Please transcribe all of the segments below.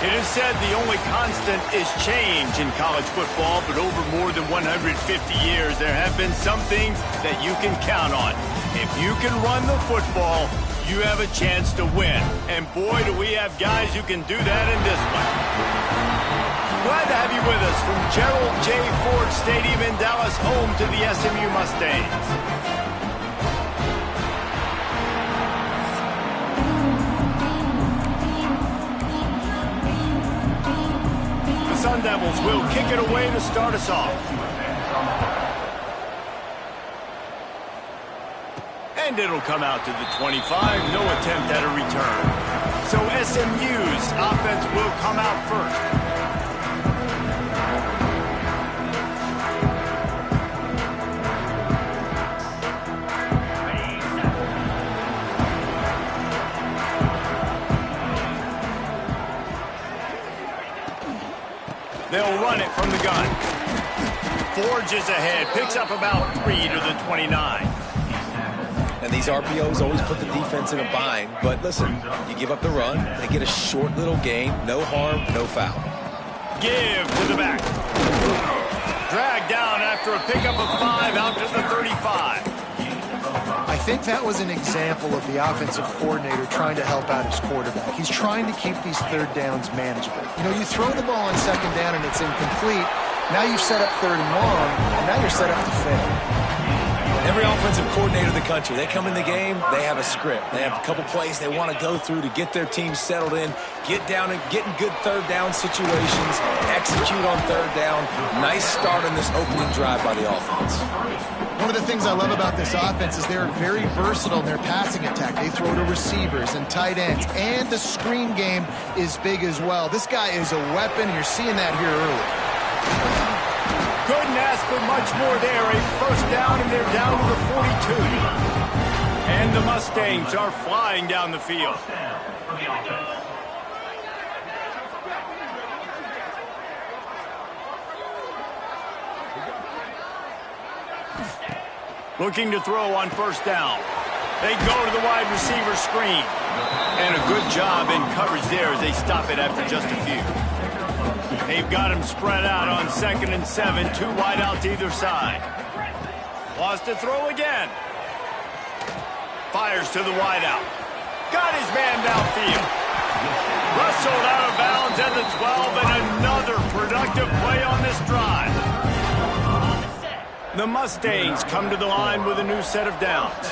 It is said the only constant is change in college football, but over more than 150 years, there have been some things that you can count on. If you can run the football, you have a chance to win. And boy, do we have guys who can do that in this one. Glad to have you with us from Gerald J. Ford Stadium in Dallas, home to the SMU Mustangs. The Sun Devils will kick it away to start us off. And it'll come out to the 25. No attempt at a return. So SMU's offense will come out first. They'll run it from the gun. Forges ahead. Picks up about 3 to the 29. And these RPOs always put the defense in a bind. But listen, you give up the run, they get a short little gain. No harm, no foul. Give to the back. Dragged down after a pickup of 5 out to the 35. I think that was an example of the offensive coordinator trying to help out his quarterback. He's trying to keep these third downs manageable. You know, you throw the ball on second down and it's incomplete. Now you've set up third and long, and now you're set up to fail. Every offensive coordinator in the country, they come in the game, they have a script. They have a couple plays they want to go through to get their team settled in, get down and get in good third down situations, execute on third down. Nice start on this opening drive by the offense. One of the things I love about this offense is they're very versatile in their passing attack. They throw to receivers and tight ends, and the screen game is big as well. This guy is a weapon, and you're seeing that here early. Couldn't ask for much more there. A first down, and they're down to the 42. And the Mustangs are flying down the field. Looking to throw on first down. They go to the wide receiver screen. And a good job in coverage there as they stop it after just a few. They've got him spread out on 2nd and 7. 2 wide out to either side. Wants to throw again. Fires to the wide out. Got his man downfield. Wrestled out of bounds at the 12, and another productive play on this drive. The Mustangs come to the line with a new set of downs.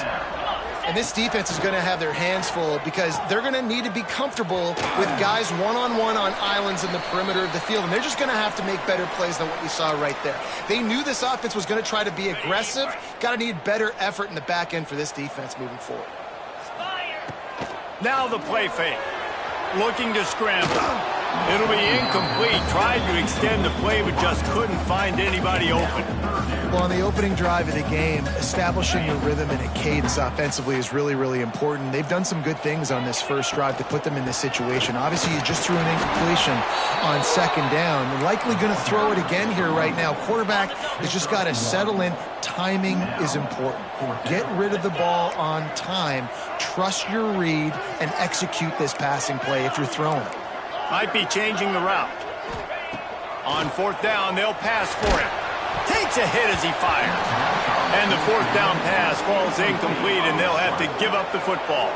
And this defense is going to have their hands full because they're going to need to be comfortable with guys one-on-one on islands in the perimeter of the field. And they're just going to have to make better plays than what we saw right there. They knew this offense was going to try to be aggressive. Got to need better effort in the back end for this defense moving forward. Now the play fake. Looking to scramble. It'll be incomplete. Tried to extend the play, but just couldn't find anybody open. Well, on the opening drive of the game, establishing a rhythm and a cadence offensively is really, really important. They've done some good things on this first drive to put them in this situation. Obviously, you just threw an incompletion on second down. They're likely going to throw it again here right now. Quarterback has just got to settle in. Timing is important. Get rid of the ball on time. Trust your read and execute this passing play if you're throwing it. Might be changing the route. On fourth down, they'll pass for it. Takes a hit as he fires. And the fourth down pass falls incomplete, and they'll have to give up the football.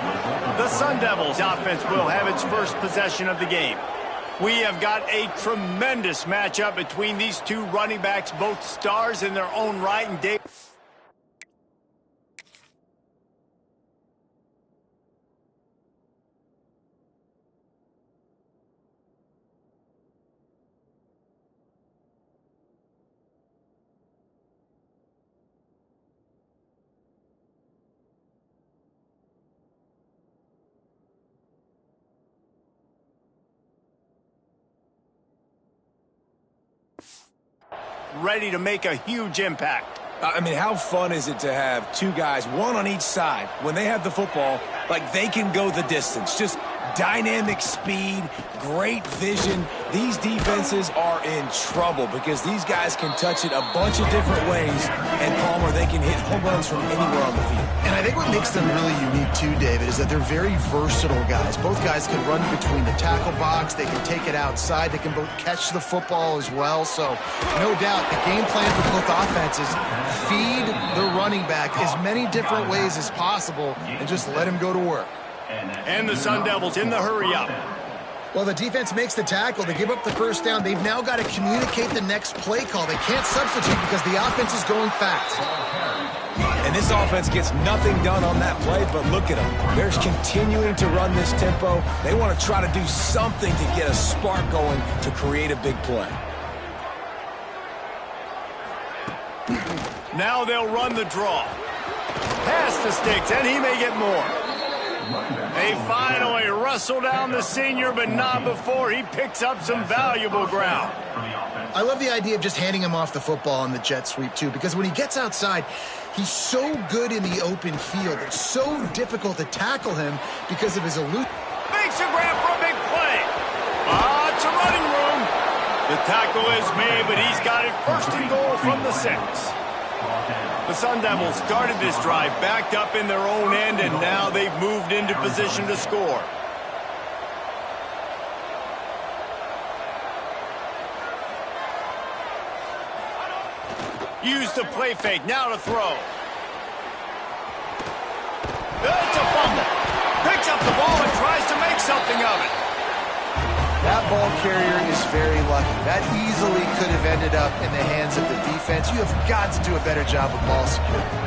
The Sun Devils offense will have its first possession of the game. We have got a tremendous matchup between these two running backs, both stars in their own right. And Dave. Ready to make a huge impact. I mean, how fun is it to have two guys, one on each side, when they have the football, like they can go the distance. Just dynamic speed, great vision. These defenses are in trouble because these guys can touch it a bunch of different ways, and Palmer, they can hit home runs from anywhere on the field. And I think what makes them really unique too, David, is that they're very versatile guys. Both guys can run between the tackle box, they can take it outside, they can both catch the football as well. So no doubt the game plan for both offenses, feed the running back as many different ways as possible and just let him go to work. And the Sun Devils in the hurry-up. Well, the defense makes the tackle. They give up the first down. They've now got to communicate the next play call. They can't substitute because the offense is going fast. And this offense gets nothing done on that play, but look at them. They're continuing to run this tempo. They want to try to do something to get a spark going to create a big play. Now they'll run the draw. Pass the sticks, and he may get more. They finally wrestle down the senior, but not before he picks up some valuable ground. I love the idea of just handing him off the football on the jet sweep, too, because when he gets outside, he's so good in the open field. It's so difficult to tackle him because of his elusive. Makes a grab for a big play. It's a running room. The tackle is made, but he's got it first and goal from the 6. The Sun Devils started this drive backed up in their own end, and now they've moved into position to score. Use the play fake, now to throw. It's a fumble. Picks up the ball and tries to make something of it. That ball carrier is very lucky. That easily could have ended up in the hands of the defense. You have got to do a better job of ball security.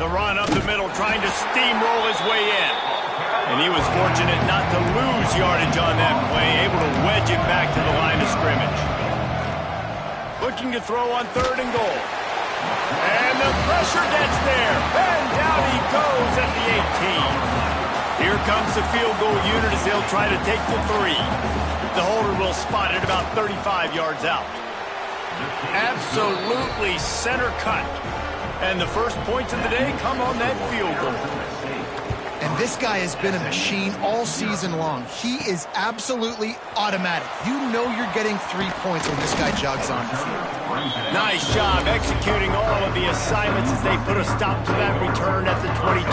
The run up the middle, trying to steamroll his way in. And he was fortunate not to lose yardage on that play, able to wedge it back to the line of scrimmage. Looking to throw on 3rd and goal. And the pressure gets there. And down he goes at the 18. Here comes the field goal unit as they'll try to take the 3. The holder will spot it about 35 yards out. Absolutely center cut. And the first points of the day come on that field goal. And this guy has been a machine all season long. He is absolutely automatic. You know you're getting 3 points when this guy jogs on the field. Nice job executing all of the assignments as they put a stop to that return at the 22.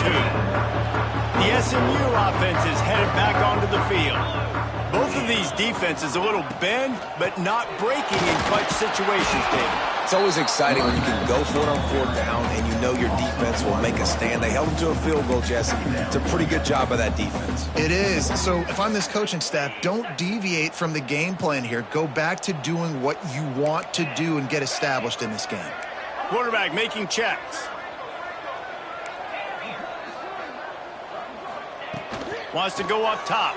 The SMU offense is headed back onto the field. Both of these defenses a little bend, but not breaking in clutch situations, David. It's always exciting when you can go for it on 4th down and you know your defense will make a stand. They held them to a field goal, Jesse. It's a pretty good job by that defense. It is. So if I'm this coaching staff, don't deviate from the game plan here. Go back to doing what you want to do and get established in this game. Quarterback making checks. Wants to go up top.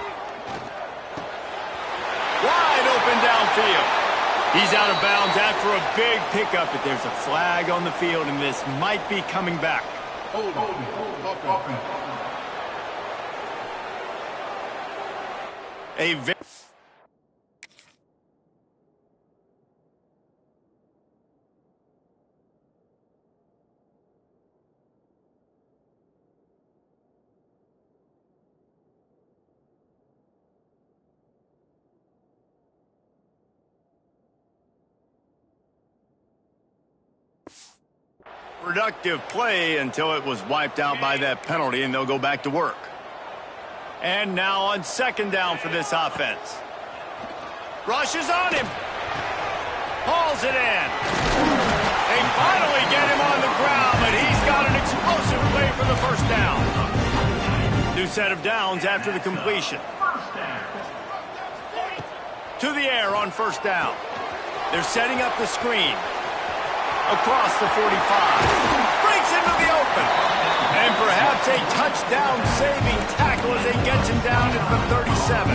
Wide open downfield. He's out of bounds after a big pickup, but there's a flag on the field, and this might be coming back. Productive play until it was wiped out by that penalty, and they'll go back to work. And now on 2nd down for this offense. Rushes on him. Hauls it in. They finally get him on the ground, but he's got an explosive play for the 1st down. New set of downs after the completion. To the air on 1st down. They're setting up the screen. Across the 45. Breaks into the open. And perhaps a touchdown-saving tackle as he gets him down at the 37.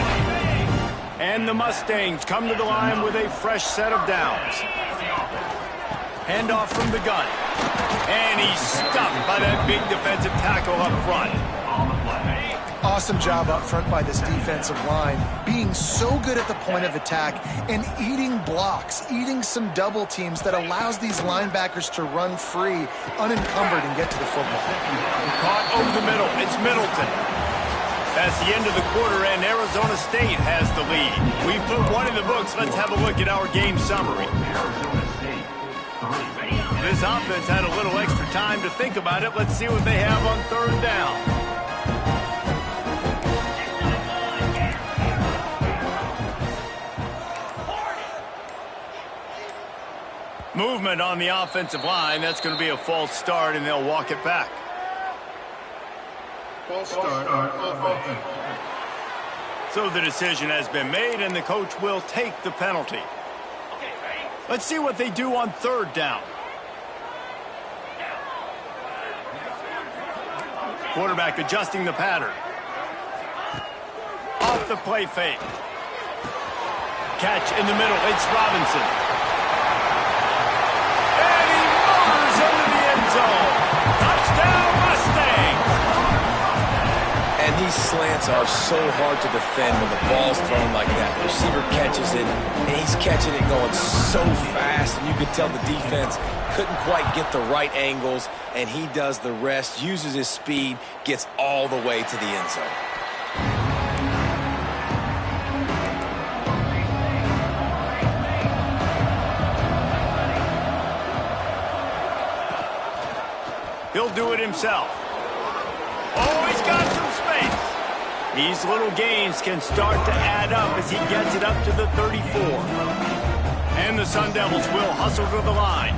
And the Mustangs come to the line with a fresh set of downs. Handoff from the gun. And he's stuffed by that big defensive tackle up front. Awesome job up front by this defensive line, being so good at the point of attack and eating blocks, eating some double teams that allows these linebackers to run free, unencumbered, and get to the football. Caught over the middle. It's Middleton. That's the end of the quarter, and Arizona State has the lead. We've put one in the books. Let's have a look at our game summary. This offense had a little extra time to think about it. Let's see what they have on third down. Movement on the offensive line. That's going to be a false start, and they'll walk it back. False start offense. So the decision has been made, and the coach will take the penalty. Let's see what they do on third down. Quarterback adjusting the pattern. Off the play fake. Catch in the middle. It's Robinson. And he motors into the end zone. Touchdown, Mustangs! And these slants are so hard to defend when the ball's thrown like that. The receiver catches it, and he's catching it going so fast, and you can tell the defense couldn't quite get the right angles, and he does the rest, uses his speed, gets all the way to the end zone. He'll do it himself. Oh, he's got some space. These little gains can start to add up as he gets it up to the 34. And the Sun Devils will hustle to the line.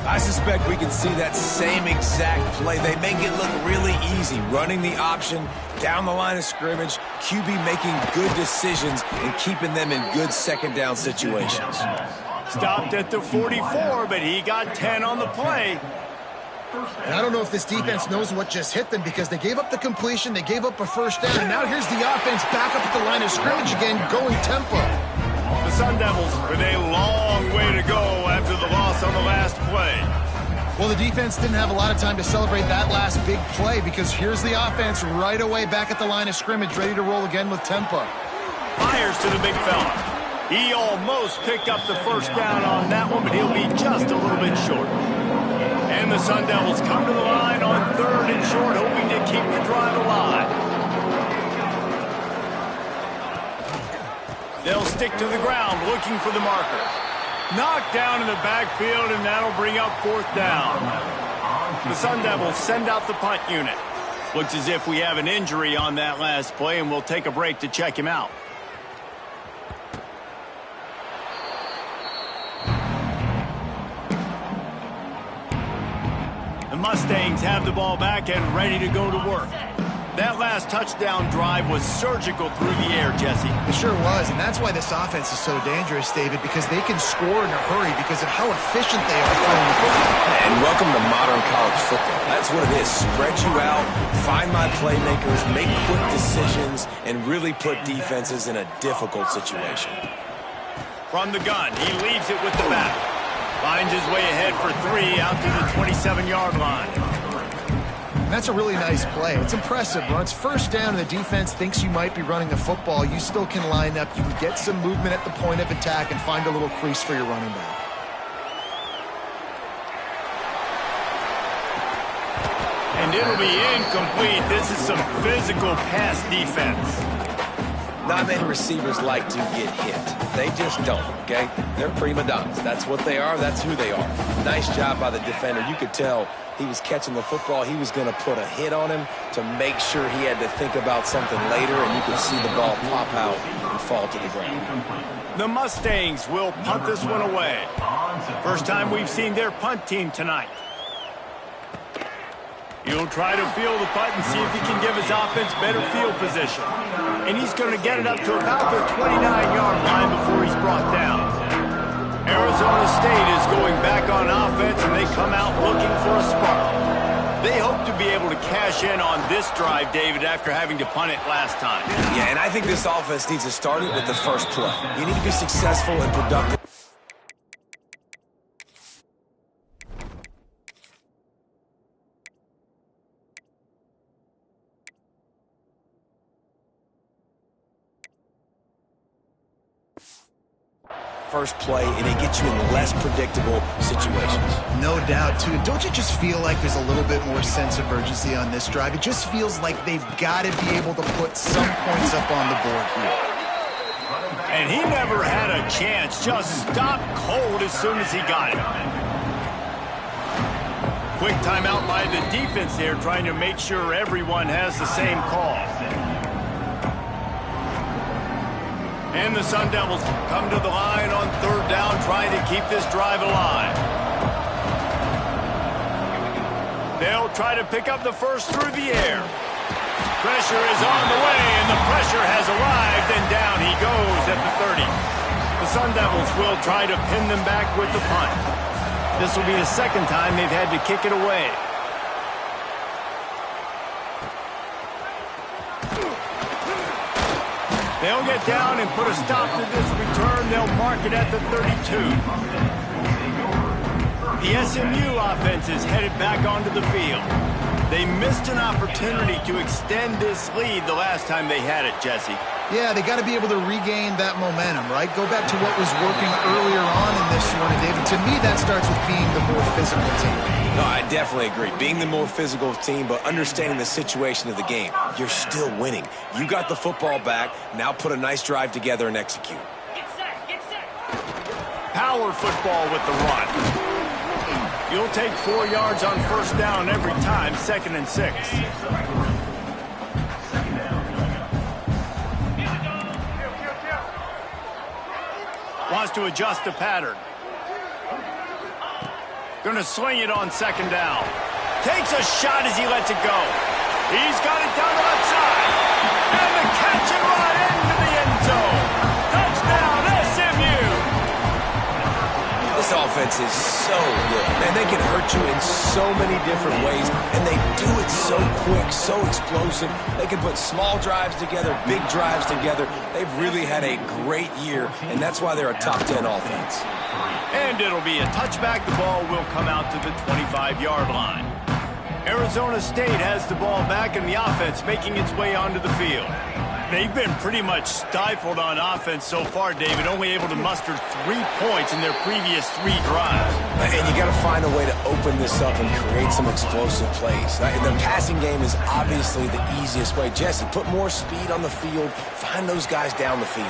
I suspect we can see that same exact play. They make it look really easy, running the option down the line of scrimmage, QB making good decisions and keeping them in good second down situations. Stopped at the 44, but he got 10 on the play. And I don't know if this defense knows what just hit them because they gave up the completion, they gave up a first down, and now here's the offense back up at the line of scrimmage again, going tempo. The Sun Devils with a long way to go after the loss on the last play. Well, the defense didn't have a lot of time to celebrate that last big play because here's the offense right away back at the line of scrimmage, ready to roll again with tempo. Fires to the big fella. He almost picked up the first down on that one, but he'll be just a little bit short. And the Sun Devils come to the line on third and short, hoping to keep the drive alive. They'll stick to the ground, looking for the marker. Knocked down in the backfield, and that'll bring up fourth down. The Sun Devils send out the punt unit. Looks as if we have an injury on that last play, and we'll take a break to check him out. The Mustangs have the ball back and ready to go to work. That last touchdown drive was surgical through the air, Jesse. It sure was, and that's why this offense is so dangerous, David, because they can score in a hurry because of how efficient they are throwing the football. And welcome to modern college football. That's what it is. Spread you out, find my playmakers, make quick decisions, and really put defenses in a difficult situation. From the gun, he leaves it with the back. Finds his way ahead for 3 out to the 27-yard line. And that's a really nice play. It's impressive. When it's first down and the defense thinks you might be running the football, you still can line up. You can get some movement at the point of attack and find a little crease for your running back. And it'll be incomplete. This is some physical pass defense. Not many receivers like to get hit. They just don't, okay? They're prima donnas. That's what they are. That's who they are. Nice job by the defender. You could tell he was catching the football. He was going to put a hit on him to make sure he had to think about something later, and you could see the ball pop out and fall to the ground. The Mustangs will punt this one away. First time we've seen their punt team tonight. He'll try to field the punt and see if he can give his offense better field position. And he's going to get it up to about the 29-yard line before he's brought down. Arizona State is going back on offense, and they come out looking for a spark. They hope to be able to cash in on this drive, David, after having to punt it last time. Yeah, and I think this offense needs to start it with the first play. You need to be successful and productive. first play, and they get you in less predictable situations. No doubt, too. Don't you just feel like there's a little bit more sense of urgency on this drive? It just feels like they've got to be able to put some points up on the board here. And he never had a chance. Just stopped cold as soon as he got it. Quick timeout by the defense there, trying to make sure everyone has the same call. And the Sun Devils come to the line on third down, trying to keep this drive alive. They'll try to pick up the first through the air. Pressure is on the way, and the pressure has arrived, and down he goes at the 30. The Sun Devils will try to pin them back with the punt. This will be the second time they've had to kick it away. They'll get down and put a stop to this return. They'll mark it at the 32. The SMU offense is headed back onto the field. They missed an opportunity to extend this lead the last time they had it, Jesse. Yeah, they got to be able to regain that momentum, right? Go back to what was working earlier on in this one, and David. To me, that starts with being the more physical team. No, I definitely agree. Being the more physical team, but understanding the situation of the game. You're still winning. You got the football back. Now put a nice drive together and execute. Get set, get set. Power football with the run. You'll take 4 yards on first down every time, 2nd and 6. Wants to adjust the pattern. Gonna swing it on 2nd down. Takes a shot as he lets it go. He's got it down the left side. And the catch and run into the end zone. Touchdown, SMU! This offense is so good. Man, they can hurt you in so many different ways, and they do it so quick, so explosive. They can put small drives together, big drives together. They've really had a great year, and that's why they're a top 10 offense. And it'll be a touchback. The ball will come out to the 25-yard line. Arizona State has the ball back, and the offense making its way onto the field. They've been pretty much stifled on offense so far, David, only able to muster 3 points in their previous 3 drives. And you got to find a way to open this up and create some explosive plays. The passing game is obviously the easiest way. Jesse, put more speed on the field. Find those guys down the field.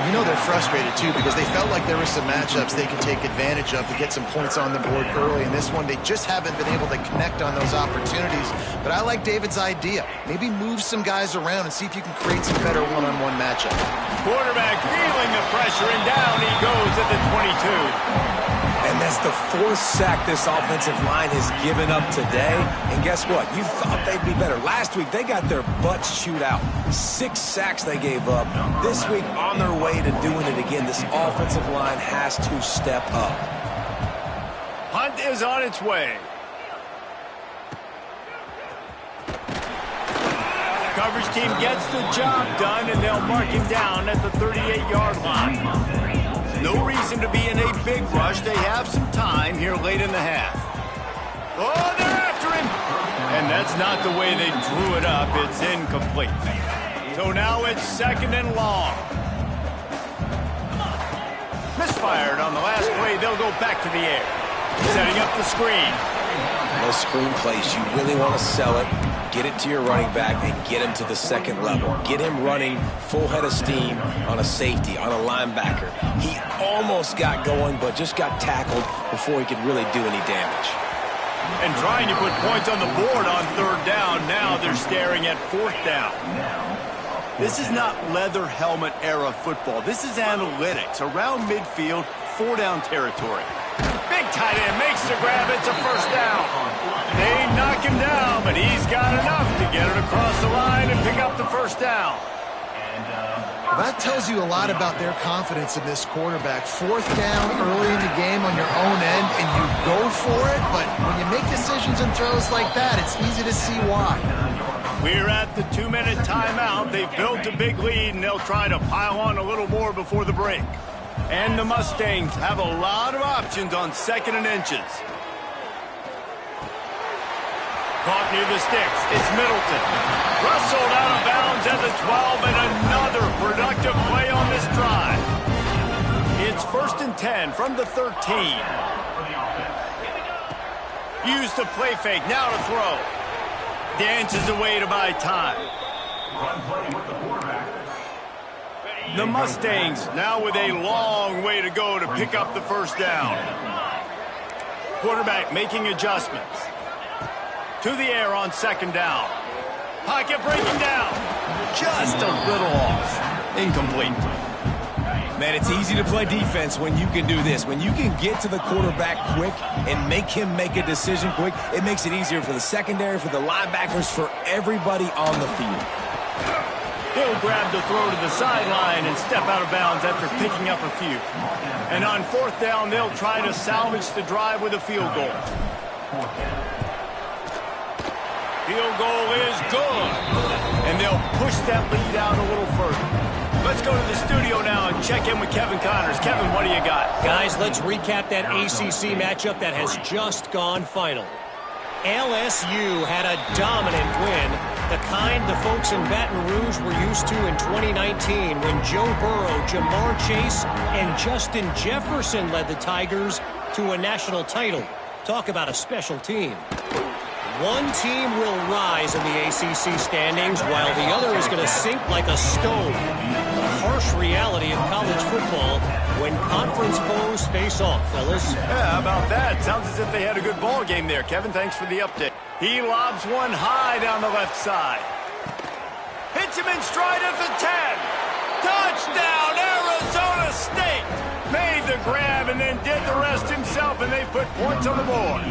You know they're frustrated, too, because they felt like there were some matchups they could take advantage of to get some points on the board early. In this one, they just haven't been able to connect on those opportunities. But I like David's idea. Maybe move some guys around and see if you can create some better one-on-one matchup. Quarterback feeling the pressure, and down he goes at the 22. And that's the 4th sack this offensive line has given up today. And guess what? You thought they'd be better. Last week, they got their butts chewed out. 6 sacks they gave up. This week, on their way to doing it again. This offensive line has to step up. Hunt is on its way. Coverage team gets the job done, and they'll mark him down at the 38-yard line. No reason to be in a big rush. They have some time here late in the half. Oh, they're after him! And that's not the way they drew it up. It's incomplete. So now it's 2nd and long. Misfired on the last play. They'll go back to the air. Setting up the screen. Those screen plays, you really want to sell it. Get it to your running back and get him to the 2nd level. Get him running full head of steam on a safety, on a linebacker. He almost got going, but just got tackled before he could really do any damage. And trying to put points on the board on 3rd down. Now they're staring at 4th down. This is not leather helmet era football. This is analytics. Around midfield, 4-down territory. Big tight end makes the grab. It's a 1st down. They knock him down, but he's got enough to get it across the line and pick up the 1st down. Well, that tells you a lot about their confidence in this quarterback. 4th down early in the game on your own end, and you go for it, but when you make decisions and throws like that, it's easy to see why. We're at the 2-minute timeout. They've built a big lead, and they'll try to pile on a little more before the break. And the Mustangs have a lot of options on 2nd and inches. Caught near the sticks. It's Middleton. Rustled out of bounds at the 12, and another productive play on this drive. It's 1st and 10 from the 13. Use the play fake, now to throw. Dances away to buy time. The Mustangs now with a long way to go to pick up the first down. Quarterback making adjustments. To the air on 2nd down. Pocket breaking down. Just a little off. Incomplete. Man, it's easy to play defense when you can do this. When you can get to the quarterback quick and make him make a decision quick, it makes it easier for the secondary, for the linebackers, for everybody on the field. He'll grab the throw to the sideline and step out of bounds after picking up a few. And on 4th down, they'll try to salvage the drive with a field goal. Field goal is good. And they'll push that lead out a little further. Let's go to the studio now and check in with Kevin Connors. Kevin, what do you got? Guys, let's recap that ACC matchup that has just gone final. LSU had a dominant win, the kind the folks in Baton Rouge were used to in 2019 when Joe Burrow, Jamar Chase, and Justin Jefferson led the Tigers to a national title. Talk about a special team. One team will rise in the ACC standings while the other is going to sink like a stone. The harsh reality of college football when conference foes face off, fellas. Yeah, how about that? Sounds as if they had a good ball game there. Kevin, thanks for the update. He lobs one high down the left side. Hits him in stride at the 10. Touchdown, Arizona State! Made the grab and then did the rest himself, and they put points on the board.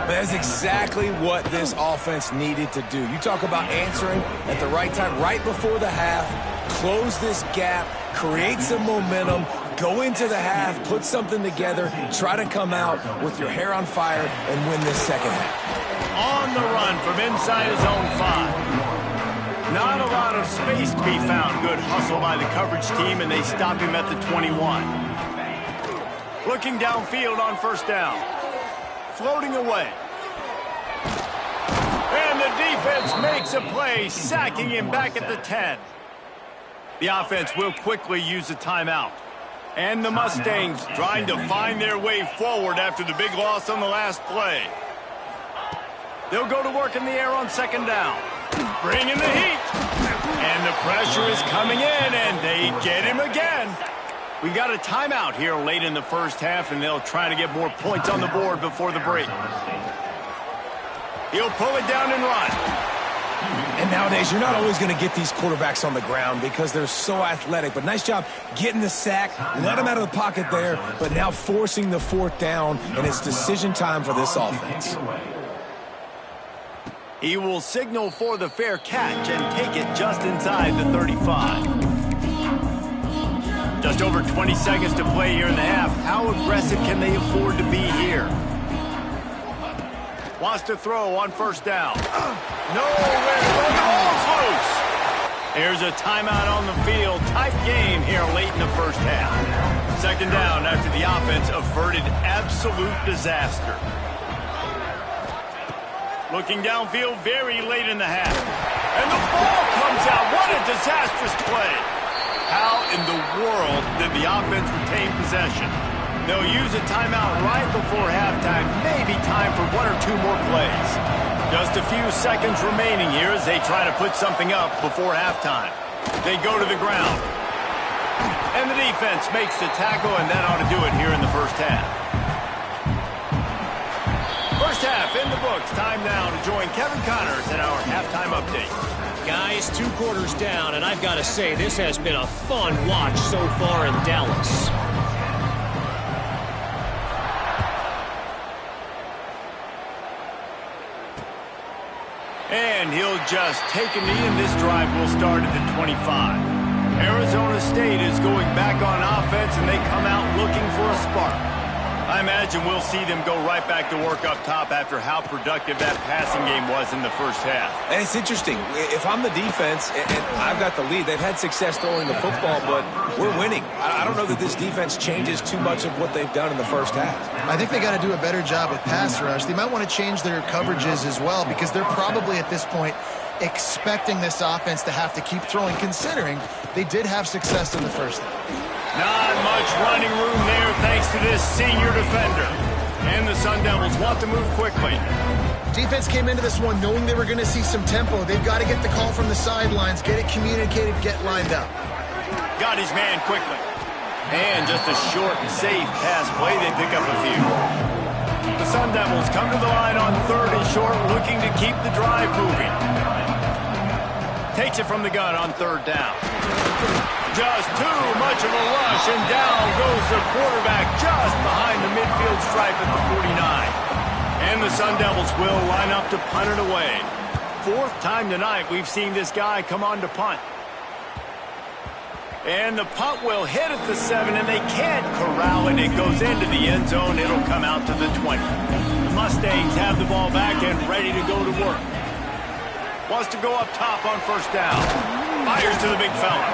That's exactly what this offense needed to do. You talk about answering at the right time, right before the half, close this gap, create some momentum, go into the half, put something together, try to come out with your hair on fire and win this second half. On the run from inside his own 5. Not a lot of space to be found. Good hustle by the coverage team, and they stop him at the 21. Looking downfield on 1st down. Floating away. And the defense makes a play, sacking him back at the 10. The offense will quickly use a timeout. And the Mustangs trying to find their way forward after the big loss on the last play. They'll go to work in the air on 2nd down. Bringing the heat. And the pressure is coming in, and they get him again. We've got a timeout here late in the first half, and they'll try to get more points on the board before the break. He'll pull it down and run. And nowadays, you're not always going to get these quarterbacks on the ground because they're so athletic. But nice job getting the sack, let him out of the pocket there, but now forcing the 4th down, and it's decision time for this offense. He will signal for the fair catch and take it just inside the 35. Just over 20 seconds to play here in the half. How aggressive can they afford to be here? Wants to throw on 1st down. Nowhere to go. The ball's loose. Here's a timeout on the field. Tight game here late in the first half. 2nd down after the offense averted absolute disaster. Looking downfield very late in the half. And the ball comes out. What a disastrous play. How in the world did the offense retain possession? They'll use a timeout right before halftime. Maybe time for 1 or 2 more plays. Just a few seconds remaining here as they try to put something up before halftime. They go to the ground. And the defense makes the tackle, and that ought to do it here in the first half. First half in the books. Time now to join Kevin Connors in our halftime update. Guys, 2 quarters down, and I've got to say, this has been a fun watch so far in Dallas. And he'll just take a knee, and this drive will start at the 25. Arizona State is going back on offense, and they come out looking for a spark. I imagine we'll see them go right back to work up top after how productive that passing game was in the first half. And it's interesting. If I'm the defense and I've got the lead, they've had success throwing the football, but we're winning. I don't know that this defense changes too much of what they've done in the first half. I think they got to do a better job with pass rush. They might want to change their coverages as well because they're probably at this point expecting this offense to have to keep throwing, considering they did have success in the first half. Not much running room there thanks to this senior defender. And the Sun Devils want to move quickly. Defense came into this one knowing they were going to see some tempo. They've got to get the call from the sidelines, get it communicated, get lined up. Got his man quickly. And just a short, safe pass play. They pick up a few. The Sun Devils come to the line on 3rd and short, looking to keep the drive moving. Takes it from the gun on 3rd down. Just too much of a rush, and down goes the quarterback just behind the midfield stripe at the 49. And the Sun Devils will line up to punt it away. 4th time tonight we've seen this guy come on to punt. And the punt will hit at the 7, and they can't corral it. It goes into the end zone. It'll come out to the 20. The Mustangs have the ball back and ready to go to work. Wants to go up top on 1st down. Fires to the big fella.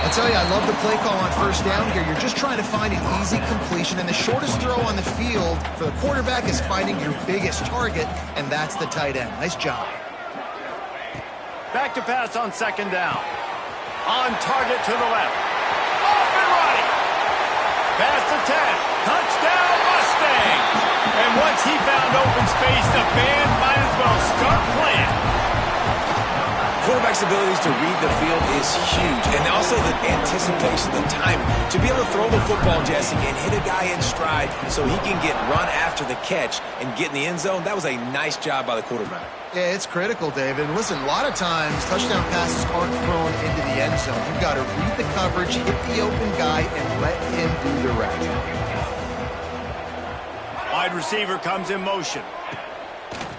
I'll tell you, I love the play call on 1st down here. You're just trying to find an easy completion, and the shortest throw on the field for the quarterback is finding your biggest target, and that's the tight end. Nice job. Back to pass on 2nd down. On target to the left. Off and running. Past the 10. Touchdown, Mustangs. And once he found open space, the band might as well start playing. Quarterback's abilities to read the field is huge, and also the anticipation, the timing. To be able to throw the football, Jesse, and hit a guy in stride so he can get run after the catch and get in the end zone, that was a nice job by the quarterback. Yeah, it's critical, David. And listen, a lot of times, touchdown passes aren't thrown into the end zone. You've got to read the coverage, hit the open guy, and let him do the rest. Wide receiver comes in motion.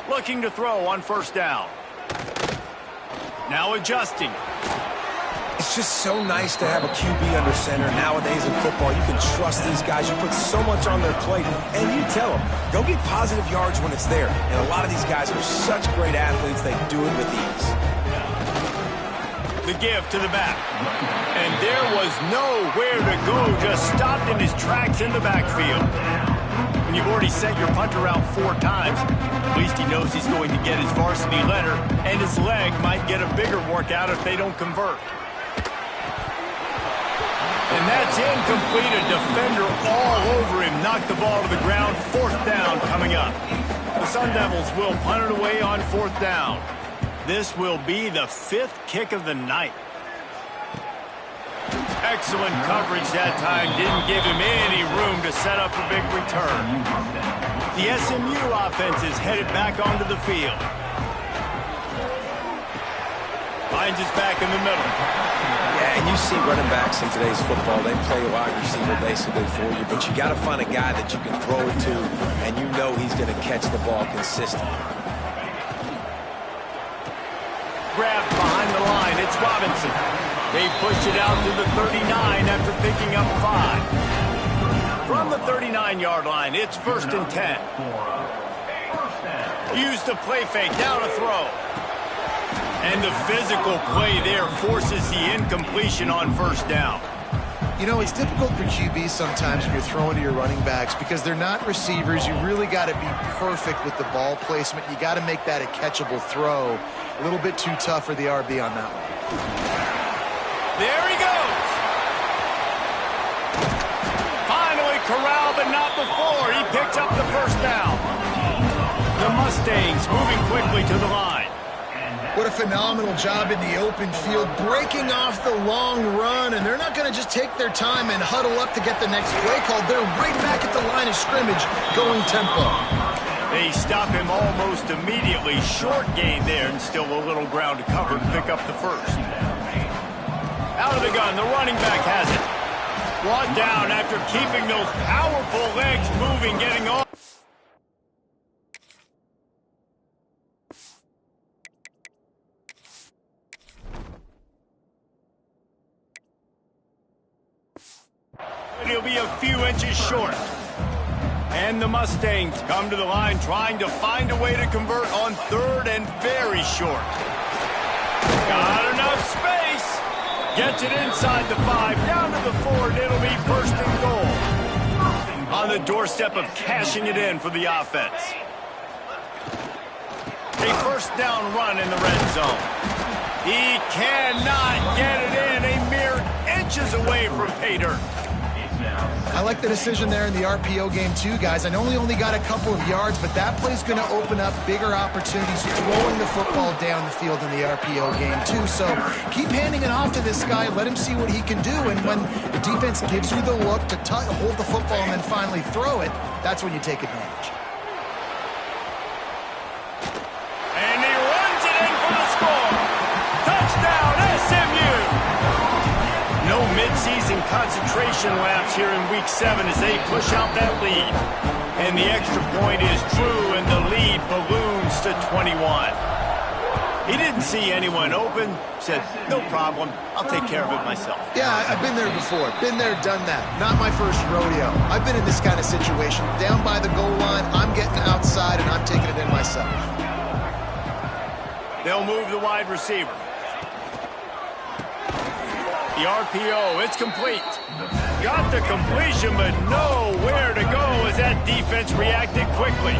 Looking to throw on 1st down. Now adjusting. It's just so nice to have a QB under center. Nowadays in football, you can trust these guys. You put so much on their plate, and you tell them, go get positive yards when it's there. And a lot of these guys are such great athletes, they do it with ease. The give to the back. And there was nowhere to go, just stopped in his tracks in the backfield. When you've already sent your punter out 4 times, at least he knows he's going to get his varsity letter, and his leg might get a bigger workout if they don't convert. And that's incomplete. A defender all over him. Knocked the ball to the ground. 4th down coming up. The Sun Devils will punt it away on 4th down. This will be the 5th kick of the night. Excellent coverage that time. Didn't give him any room to set up a big return. The SMU offense is headed back onto the field. Finds his back in the middle. Yeah, and you see running backs in today's football, they play wide receiver basically for you, but you got to find a guy that you can throw it to, and you know he's going to catch the ball consistently. Grabbed behind the line. It's Robinson. They push it out to the 39 after picking up 5. From the 39-yard line, it's 1st and 10. Use the play fake. Now to throw. And the physical play there forces the incompletion on 1st down. You know, it's difficult for QBs sometimes when you're throwing to your running backs because they're not receivers. You really got to be perfect with the ball placement. You got to make that a catchable throw. A little bit too tough for the RB on that one. There he goes. Finally corralled, but not before. He picks up the 1st down. The Mustangs moving quickly to the line. What a phenomenal job in the open field, breaking off the long run, and they're not going to just take their time and huddle up to get the next play called. They're right back at the line of scrimmage, going tempo. They stop him almost immediately. Short gain there, and still a little ground to cover to pick up the 1st. Out of the gun, the running back has it. Brought down after keeping those powerful legs moving, getting off. He'll be a few inches short. And the Mustangs come to the line trying to find a way to convert on 3rd and very short. Got enough space. Gets it inside the 5, down to the 4, and it'll be 1st and goal. On the doorstep of cashing it in for the offense. A 1st down run in the red zone. He cannot get it in. A mere inch inches away from pay dirt. I like the decision there in the RPO game too, guys. I know he only got a couple of yards, but that play's going to open up bigger opportunities throwing the football down the field in the RPO game too. So keep handing it off to this guy. Let him see what he can do. And when the defense gives you the look to hold the football and then finally throw it, that's when you take advantage. And he runs it in for the score. Touchdown, SMU. No midseason concentration laps here in Week 7 as they push out that lead. And the extra point is true, and the lead balloons to 21. He didn't see anyone open, said, no problem, I'll take care of it myself. Yeah, I've been there before. Been there, done that. Not my first rodeo. I've been in this kind of situation. Down by the goal line, I'm getting outside, and I'm taking it in myself. They'll move the wide receiver. The RPO, it's complete. Got the completion, but nowhere to go as that defense reacted quickly.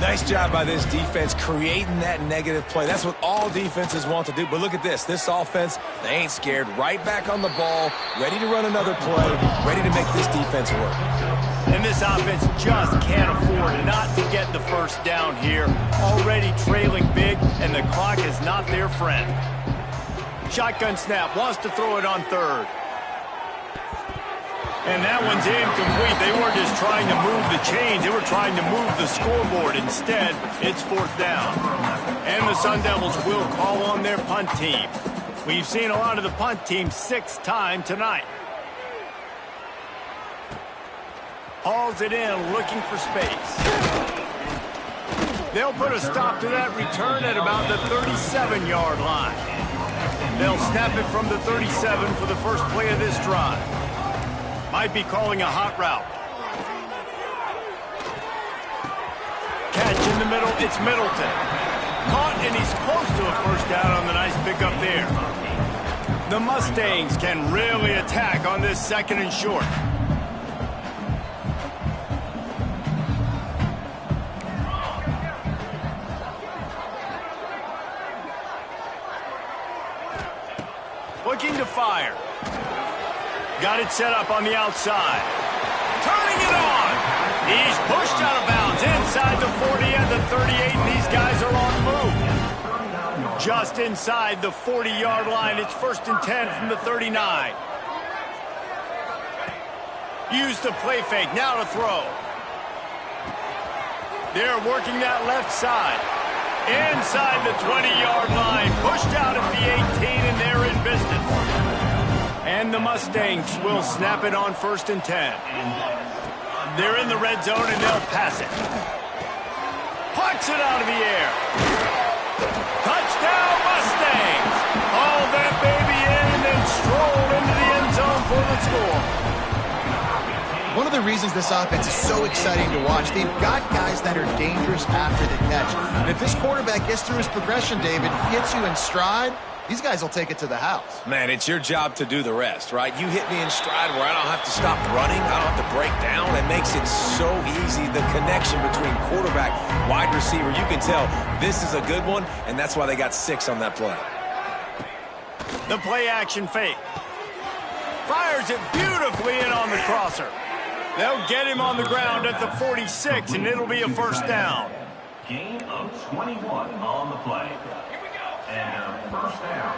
Nice job by this defense creating that negative play. That's what all defenses want to do. But look at this. This offense, they ain't scared. Right back on the ball, ready to run another play, ready to make this defense work. And this offense just can't afford not to get the first down here. Already trailing big, and the clock is not their friend. Shotgun snap, wants to throw it on third. And that one's incomplete. They weren't just trying to move the chains. They were trying to move the scoreboard. Instead, it's fourth down. And the Sun Devils will call on their punt team. We've seen a lot of the punt team 6 times tonight. Hauls it in, looking for space. They'll put a stop to that return at about the 37-yard line. They'll snap it from the 37 for the first play of this drive. Might be calling a hot route. Catch in the middle, it's Middleton. Caught, and he's close to a first down on the nice pickup there. The Mustangs can really attack on this 2nd and short. Looking to fire. Got it set up on the outside. Turning it on. He's pushed out of bounds inside the 40 and the 38, and these guys are on the move. Just inside the 40-yard line. It's 1st and 10 from the 39. Use the play fake. Now to throw. They're working that left side. Inside the 20-yard line. Pushed out at the 18, and they're in business. And the Mustangs will snap it on 1st and 10. They're in the red zone, and they'll pass it. Pucks it out of the air. Touchdown, Mustangs. Haul that baby in and then stroll into the end zone for the score. One of the reasons this offense is so exciting to watch, they've got guys that are dangerous after the catch. And if this quarterback gets through his progression, David, hits you in stride, these guys will take it to the house. Man, it's your job to do the rest, right? You hit me in stride where I don't have to stop running. I don't have to break down. It makes it so easy. The connection between quarterback, wide receiver, you can tell this is a good one, and that's why they got 6 on that play. The play action fake. Fires it beautifully in on the crosser. They'll get him on the ground at the 46, and it'll be a first down. Gain of 21 on the play. And first down.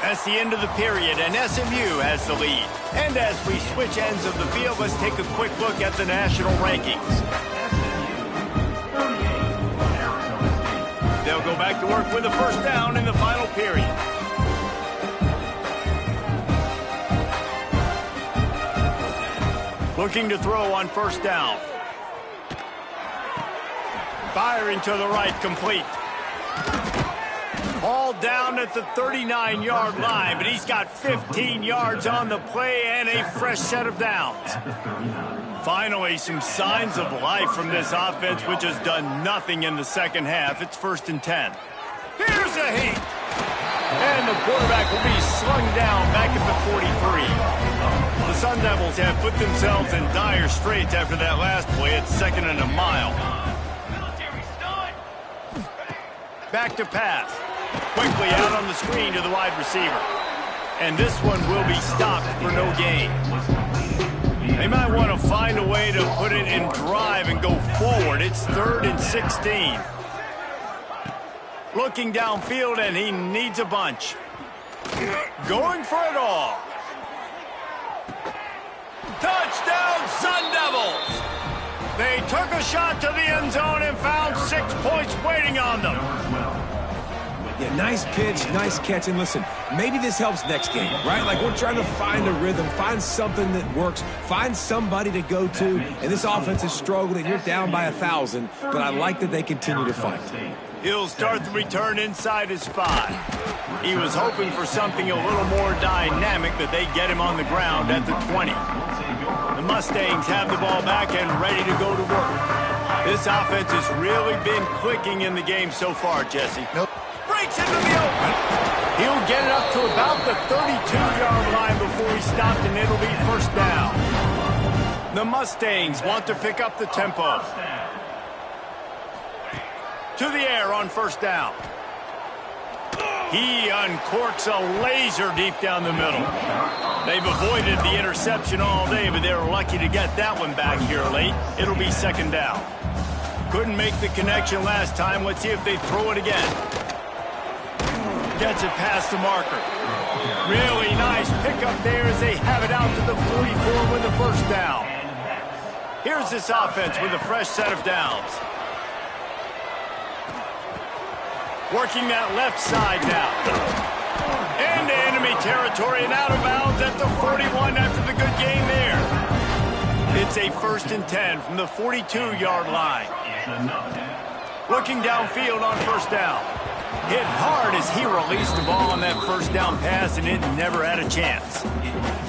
That's the end of the period, and SMU has the lead. And as we switch ends of the field, let's take a quick look at the national rankings. They'll go back to work with a first down in the final period. Looking to throw on first down. Firing to the right, complete. Ball down at the 39-yard line, but he's got 15 yards on the play and a fresh set of downs. Finally, some signs of life from this offense, which has done nothing in the second half. It's 1st and 10. Here's a heat. And the quarterback will be slung down back at the 43. The Sun Devils have put themselves in dire straits after that last play. It's 2nd and a mile. Back to pass. Quickly out on the screen to the wide receiver. and this one will be stopped for no gain. They might want to find a way to put it in drive and go forward. It's 3rd and 16. Looking downfield, and he needs a bunch. Going for it all. Touchdown, Sun Devils! They took a shot to the end zone and found 6 points waiting on them. Yeah, nice pitch, nice catch. And listen, maybe this helps next game, right? Like, we're trying to find a rhythm, find something that works, find somebody to go to. And this offense has struggled, and you're down by 1,000. But I like that they continue to fight. He'll start the return inside his 5. He was hoping for something a little more dynamic, that they get him on the ground at the 20. The Mustangs have the ball back and ready to go to work. This offense has really been clicking in the game so far, Jesse. Nope. Breaks into the open. He'll get it up to about the 32-yard line before he stopped, and it'll be first down. The Mustangs want to pick up the tempo. To the air on first down. He uncorks a laser deep down the middle. They've avoided the interception all day, but they were lucky to get that one back here late. It'll be second down. Couldn't make the connection last time. Let's see if they throw it again. Gets it past the marker. Really nice pickup there as they have it out to the 44 with the first down. Here's this offense with a fresh set of downs. Working that left side now. Into enemy territory and out of bounds at the 41 after the good game there. It's a 1st and 10 from the 42-yard line. Looking downfield on first down. Hit hard as he released the ball on that first down pass, and it never had a chance.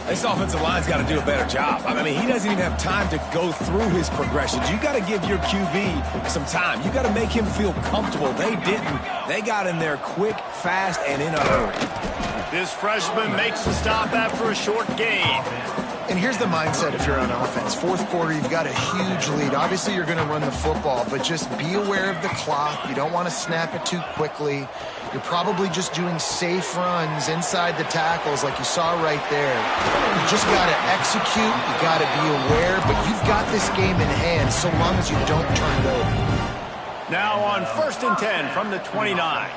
This offensive line's got to do a better job. I mean, he doesn't even have time to go through his progressions. You got to give your QB some time. You got to make him feel comfortable. They didn't. They got in there quick, fast, and in a hurry. This freshman makes the stop after a short gain. And here's the mindset if you're on offense. 4th quarter, you've got a huge lead. Obviously, you're going to run the football, but just be aware of the clock. You don't want to snap it too quickly. You're probably just doing safe runs inside the tackles like you saw right there. You just got to execute. You got to be aware, but you've got this game in hand so long as you don't turn it over. Now on 1st and 10 from the 29.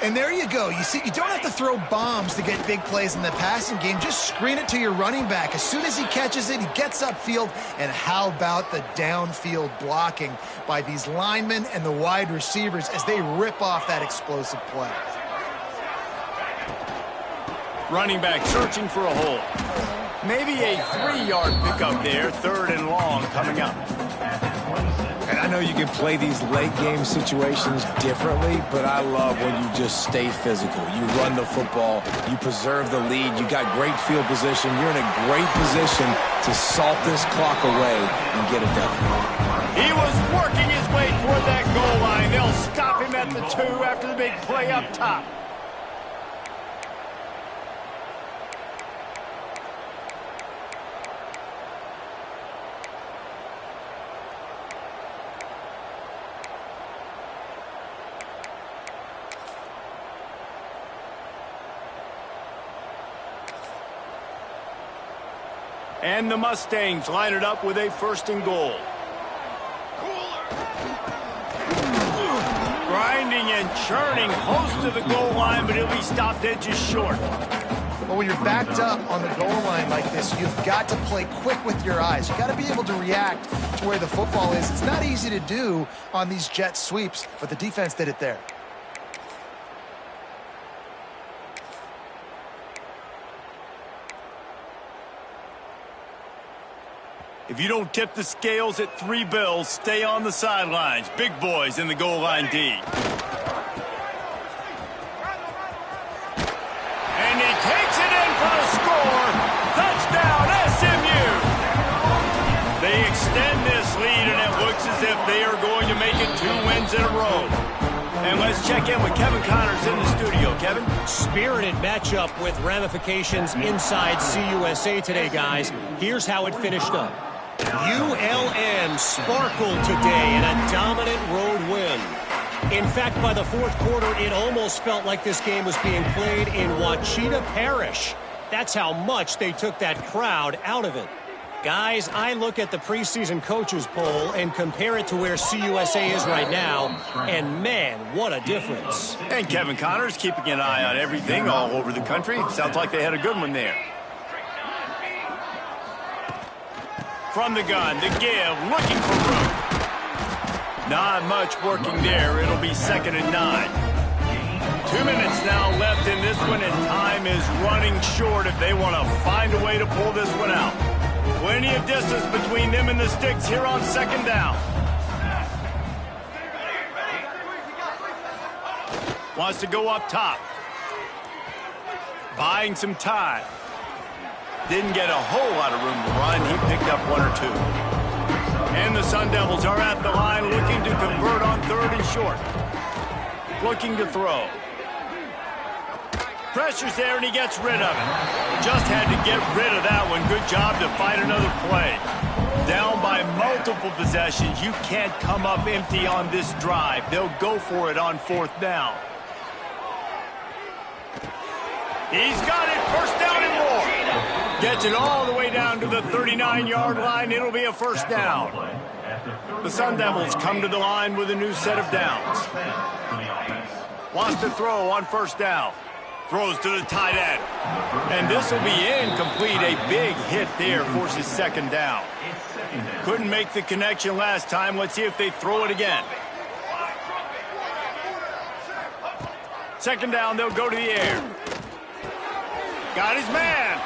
And there you go. You see, you don't have to throw bombs to get big plays in the passing game. Just screen it to your running back. As soon as he catches it, he gets upfield. And how about the downfield blocking by these linemen and the wide receivers as they rip off that explosive play? Running back searching for a hole. Maybe a 3-yard pickup there. 3rd and long coming up. And I know you can play these late-game situations differently, but I love when you just stay physical. You run the football. You preserve the lead. You got great field position. You're in a great position to salt this clock away and get it done. He was working his way toward that goal line. They'll stop him at the 2 after the big play up top. And the Mustangs line it up with a 1st and goal. Grinding and churning close to the goal line, but he'll be stopped at just short. Well, when you're backed up on the goal line like this, you've got to play quick with your eyes. You've got to be able to react to where the football is. It's not easy to do on these jet sweeps, but the defense did it there. If you don't tip the scales at 3 bills, stay on the sidelines. Big boys in the goal line D. And he takes it in for the score. Touchdown, SMU. They extend this lead, and it looks as if they are going to make it 2 wins in a row. And let's check in with Kevin Connors in the studio. Kevin? Spirited matchup with ramifications inside CUSA today, guys. Here's how it finished up. ULM sparkled today in a dominant road win. In fact, by the 4th quarter, it almost felt like this game was being played in Ouachita Parish. That's how much they took that crowd out of it. Guys, I look at the preseason coaches poll and compare it to where CUSA is right now, and man, what a difference. And Kevin Connors keeping an eye on everything all over the country. Sounds like they had a good one there. From the gun, the give, looking for room. Not much working there. It'll be 2nd and 9. 2 minutes now left in this one, and time is running short if they want to find a way to pull this one out. Plenty of distance between them and the sticks here on 2nd down. Wants to go up top. Buying some time. Didn't get a whole lot of room to run. He picked up 1 or 2. And the Sun Devils are at the line looking to convert on 3rd and short. Looking to throw. Pressure's there, and he gets rid of it. Just had to get rid of that one. Good job to fight another play. Down by multiple possessions. You can't come up empty on this drive. They'll go for it on 4th down. He's got it. 1st down and more. Gets it all the way down to the 39-yard line. It'll be a 1st down. The Sun Devils come to the line with a new set of downs. Wants to throw on 1st down. Throws to the tight end. And this will be incomplete. A big hit there forces 2nd down. Couldn't make the connection last time. Let's see if they throw it again. 2nd down, they'll go to the air. Got his man.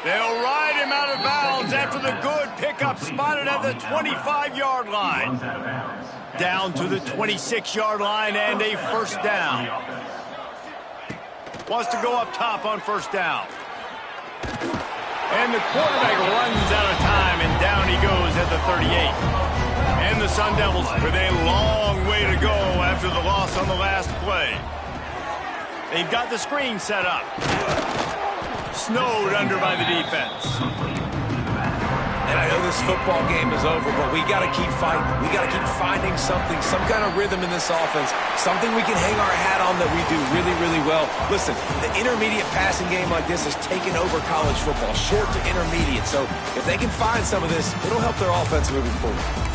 They'll ride him out of bounds after the good pickup, spotted at the 25-yard line. Down to the 26-yard line and a 1st down. Wants to go up top on 1st down. And the quarterback runs out of time, and down he goes at the 38. And the Sun Devils with a long way to go after the loss on the last play. They've got the screen set up. Snowed under by the defense. And I know this football game is over, but we got to keep fighting. We got to keep finding something, some kind of rhythm in this offense, something we can hang our hat on that we do really, really well. Listen, the intermediate passing game like this has taken over college football, short to intermediate. So if they can find some of this, it'll help their offense moving forward.